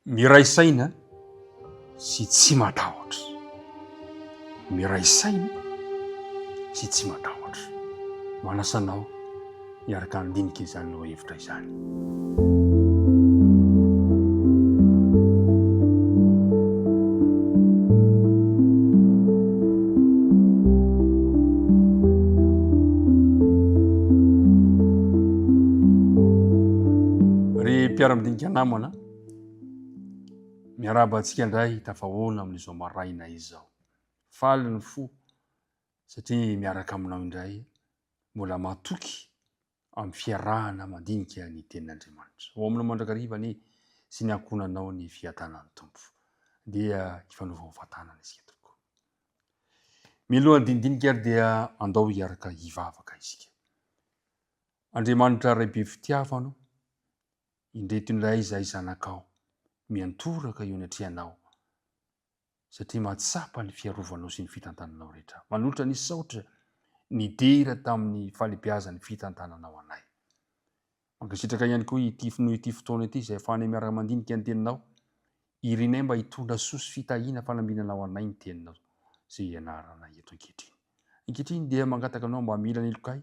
Miray saina sy tsy matahotra. Miray saina sy tsy matahotra. Manasanao miaraka andinika izany no hevitra izany. Ry mpiara-midinika namana, miaraba antsika indray tafahoana amin'izao maraina izao. Faly ny fo satria miaraka aminao indray mbola matoky amin'ny fiarahana mandinika ny tenin'Andriamanitra. Ho amin'ny mandrakarivany sy ny ankonanao ny fiatanany tompo dia hifanaova fatanana isika tokoa. Milohan'ny dindinika ary dia andao hiaraka hivavaka isika. Andriamanitra ray be fitiavano, indreto indray izahay zanakao miantoraka eo anatrehanao satria mahatsapa ny fiarovanao sy ny fitantananao rehetra. Manoatra ny saotra ny dera tamin'ny falebiazan'ny fitantananao anay. Mankasitraka ihany koa ity fotoana ity izay ahafahana miaraka mandinika ny teninao, irinay mba hitondra soa sy fitahiana fanambinanao anay ny teninao izay ianarana eto ankehitriny. Ankehitriny dia mangataka anao mba mila ny lokay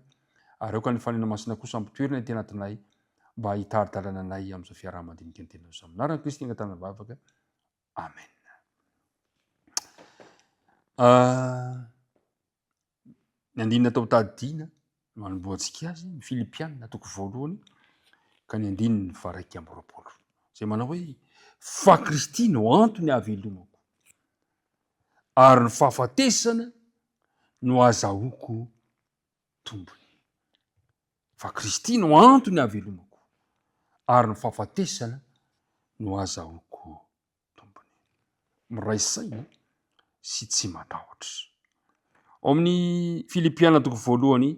ary aoka ny fanena masina kosa ampitoerana ty anatinay mba hitaridarana anay amin'izao fiaraha-mandinika ny teninao izao. Anaran'i Kristy angatana vavaka. Amen. Ny andinina tao tadidiana manomboantsika azy ny Filipianina toko voalohany ka ny andininy varaiky amby roapolo izay manao hoe fa Kristy no antony havelomako ary ny fahafatesana no azahoako tombony. Fa Kristy no antony havelomako ary ny fahafatesana no azahoako tombony. Miray saina sy tsy matahotra. Ao amin'ny Filipianina toko voalohany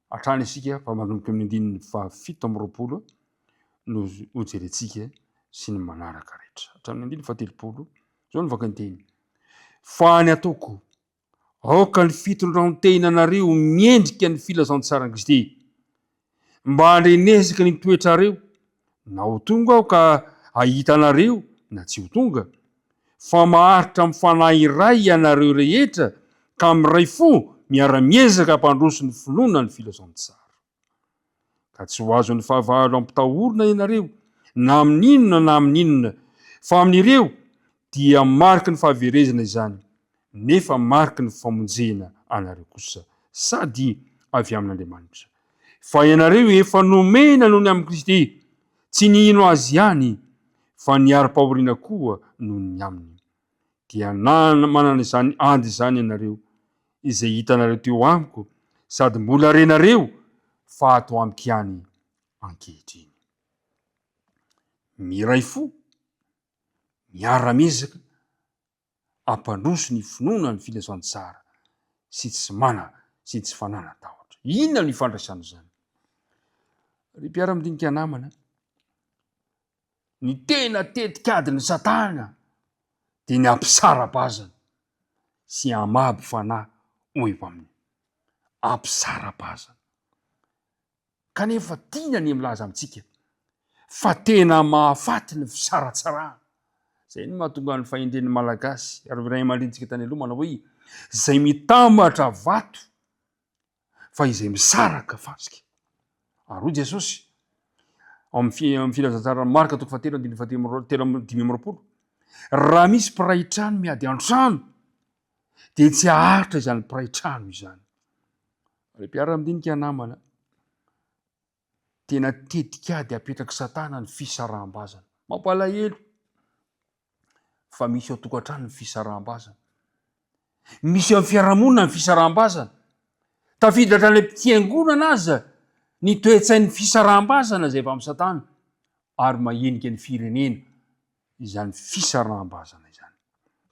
hatrany isika fa manomboka amin'ny andininy fahafito amby roapolo no hojerentsika sy ny manaraka rehetra. Hatramin'ny andininy fahatelopolo izao no vaka ny teny. Fa ny ataoko aoka ny fitondran-tenanareo miendrika ny filazantsarany Kristy mba handrenesaka ny toetrareo na ho tonga aho ka ahitanareo na tsy ho tonga fa maharitra amin'ny fanahy iray ianareo rehetra ka miray fo miara-miezaka hampandroso ny finoana ny filazantsara. Ka tsy ho azo ny fahavalo ampitahorina ianareo na amin'inona na amin'inona fa amin'ireo dia mariky ny fahaverezana izany nefa mariky ny famonjena anareo kosa sady avy amin'Andriamanitra. Fa ianareo efa nomena noho ny amin'ny Kristy tsy ny ino azy ihany fa ny ara-pahoriana koa noho ny aminy. Dia manana izany ady izany ianareo izay hitanareo teo amiko sady mbola renareo fa ato amiko ihany ankehitriny. Miray fo, miara-miezaka, ampandroso ny finoana ny filazantsara sy tsy fananatahotra. Inona ny ifandraisana izany? Ry mpiara-midinika namana, ny tena tetikadiny Satana dia ny ampisara-bazana sy hamaby fanahy ho eo aminy. Ampisara-bazana. Kanefa tiana ny milaza amintsika fa tena mahafaty ny fisaratsarana. Izay no mahatonga ny fahendren'ny Malagasy ary ray aman-drenitsika tany aloha manao hoe izay mitambatra vato fa izay misaraka fasika. Ary hoy Jesosy amin'ny filazantsara Marka toko fahatelo andininy dimy amby roapolo, raha misy mpiray trano miady an-trano dia tsy haharitra izany mpiray trano izany. Ry mpiara-midinika namana, tena tetikady apetraky Satana ny fisaraham-bazana. Mampalahelo fa misy ao tokantrano ny fisaraham-bazana, misy ao amin'ny fiarahamonina ny fisaraham-bazana. Tafiditra hatrany am-piangonana aza ny toe-tsain'ny fisaraham-bazana izay avy amin'ny Satana ary mahenika ny firenena izany fisaraham-bazana izany.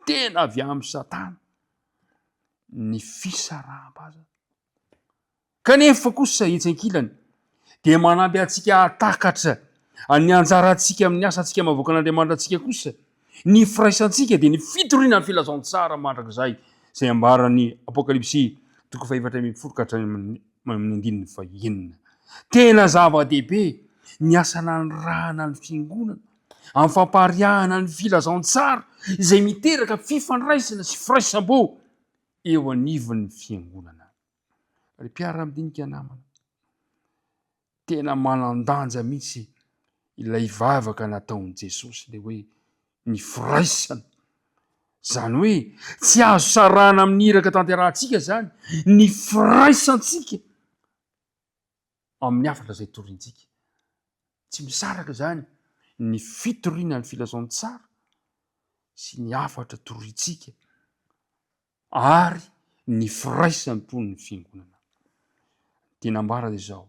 Tena avy amin'ny Satana ny fisaraham-bazana. Kanefa kosa hetsi-ankilany dia manampy antsika hatakatra ny anjarantsika amin'ny asantsika mahavoaka an'Andriamanitra antsika kosa. Ny firaisantsika dia ny fitoriana ny filazantsara mandrakizay izay ambaran'ny Apokalipsy toko faha-efatra amby folo ka hatrany amin'ny andininy faha-enina. Tena zava-dehibe ny asa nanirahana ny fiangonana amin'ny fampahariahana ny filazantsara izay miteraka fifandraisana sy firaisam-bo eo anivon'ny fiangonana. Ry mpiara-midinika namana, tena manan-danja mihitsy ilay vavaka nataon'i Jesosy, le hoe ny firaisana. Zany hoe tsy azo sarana amin'ny iraka tanterahantsika zany ny firaisantsika amin'ny hafatra izay toriantsika. Tsy misaraka zany ny fitoriana ny filazantsara sy ny hafatra toriantsika ary ny firaisan'ny mponiny fiangonana. Tena ambara izao,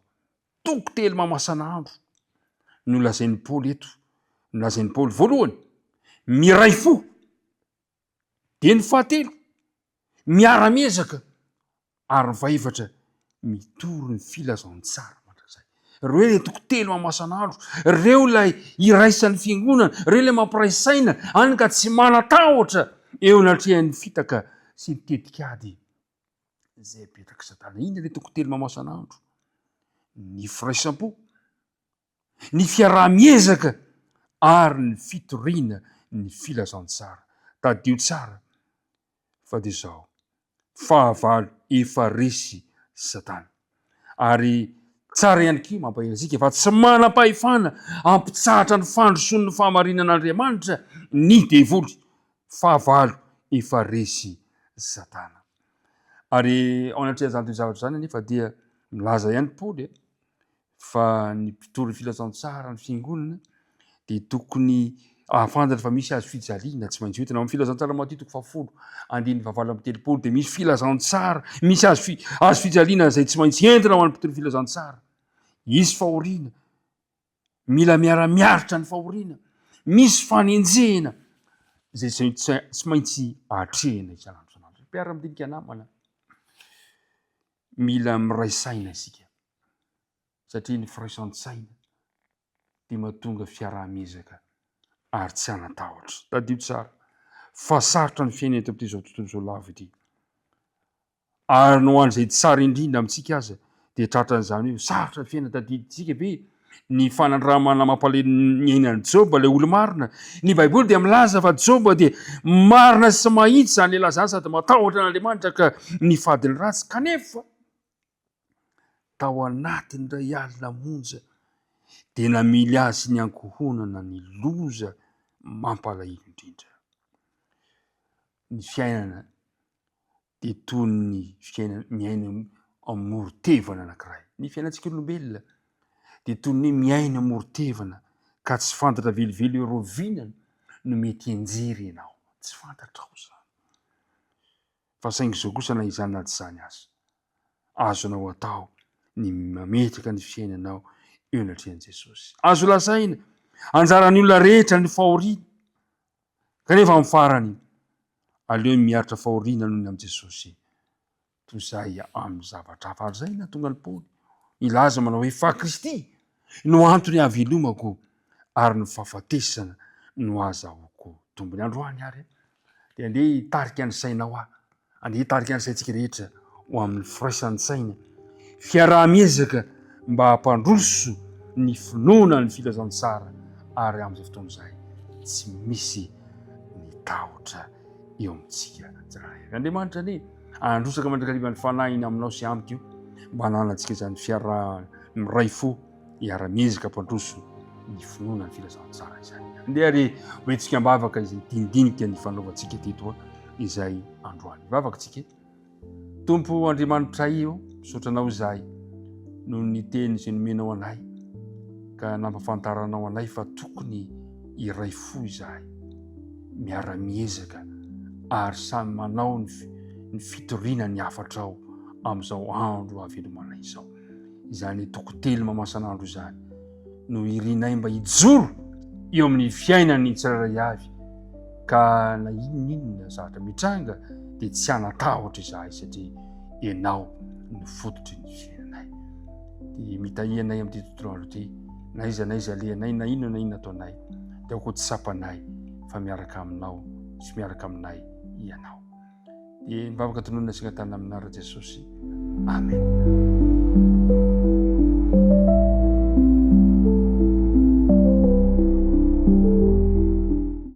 toko telo mamasana andro no lazain'ny Paoly eto. Nolazain'ny Paoly voalohany, miray fo. De ny fahatelo, miara-miezaka. Ary ny fahaefatra, mitory ny filazantsara mandrakizay. Reo le toko telo mamasana andro, reo lay iraisan'ny fiangonana, reo le mampiraisaina any ka tsy manatahotra eo anatrehan'ny fitaka sy ny tetikady izay apetraka Satana. Iny le toko telo mamasana andro, ny firaisam-po, ny fiaraha-miezaka ary ny fitoriana ny filazantsara. Tadio tsara fa de zao, fahavalo efa resy Satana. Ary tsara ihany koa mampahela antsika fa tsy manam-pahefana ampitsahatra ny fandrosoan'ny fahamarinan'Andriamanitra ny devoly. Fahavalo efa resy Satana. Ary ao anatrehan'izany toy zavatra zany nefa dia milaza ihany Paoly fa ny mpitory filazantsara ny fiangonana de tokony ahafantatra fa misy azo fijaliana, tsy maintsy hoentina amin'ny filazantsara Matteo 7:7-8 de misy filazantsara, misy azo fijaliana zay tsy maintsy entina ho an'ny mpitory filazantsara. Isy fahoriana, mila miara-miaritra ny fahoriana, misy fanenjehana zay tsy maintsy atrehina isanandro isanandro. Mpiara-midinika namana, mila miray saina isika satria ny firaisan-tsaina de mahatonga fiaraha-miezaka ary tsy anatahotra. Tadio tsara fa sarotra ny fiainana eto amin'ity zao tontolo zao lavo ity. Ary no an'izay tsara indrindra amintsika aza de tratran'izany hoe sarotra ny fiainana tadiditsika ve ny fanandramana mampalahelo ny ainan'ny Joba, le olo marina. Ny Baiboly dia milaza fa Joba dia marina sy mahitsy zany lehilahy zany sady matahotra n'Andriamanitra ka ny fadiny ratsy, kanefa tao anatiny iray alina monja de namily azy ny ankohonana ny loza mampalahelo indrindra. Ny fiainana de toy ny fiainana miaina amorotevana anankiray. Ny fiainantsika olombelona de toy ny miaina amorotevana ka tsy fantatra velively hoe rovinana no mety enjery ianao. Tsy fantatra ao zany. Fa saingy zao kosa na izany na tsy izany aza, azonao atao ny mametraka ny fiainanao eo anatrehan'i Jesosy. Azo lazaina anjaran'ny olona rehetra ny fahoriana, kanefa amin'ny farany aleo miaritra fahoriana noho ny amin'i Jesosy toy izay amin'ny zavatra hafa. Ary zay nahatonga ny Paoly ilaza manao hoe fa Kristy no antony havelomako ary ny fahafatesana no azahoako tombony. Androany ary de andeha hitarika ny sainao aho, andeha hitarika ny saintsika rehetra ho amin'ny firaisan'ny saina, fiaraha-miezaka mba hampandroso ny finoana ny filazantsara ary amin'izay fotoana izay tsy misy ny tahotra eo amintsika tsirairay. Andriamanitra anie androsaka mandrakariva ny fanahiny aminao sy amiko mba hananantsika zany fiaraha miray fo, hiara-miezaka hampandroso ny finoana ny filazantsara izany. Andeha ary hoentsika mbavaka izay dindinika ny fanaovantsika teto izay androany. Vavaka tsika. Tompo Andriamanitra io, misotranao izahay noho ny teny izay nomenao anay ka nampafantaranao anay fa tokony iray fo izahay, miara-miezaka ary samy manao ny fitoriana ny hafatrao amin'izao andro havelomanay izao. Izany toko telo mamasan'andro izany no irinay mba hijoro eo amin'ny fiainany tsirairay avy ka na inonina zavatra mitranga de tsy hanatahotra izahay satria ianao ny fototry ny fiainanay. De mitahianay amin'ity tontolo andro ity, na iza alehanay na inona ataonay de aoko tsy sapanay fa miaraka aminao sy miaraka aminay ianao. De mivavaka tononona sina tany aminara Jesosy. Amen.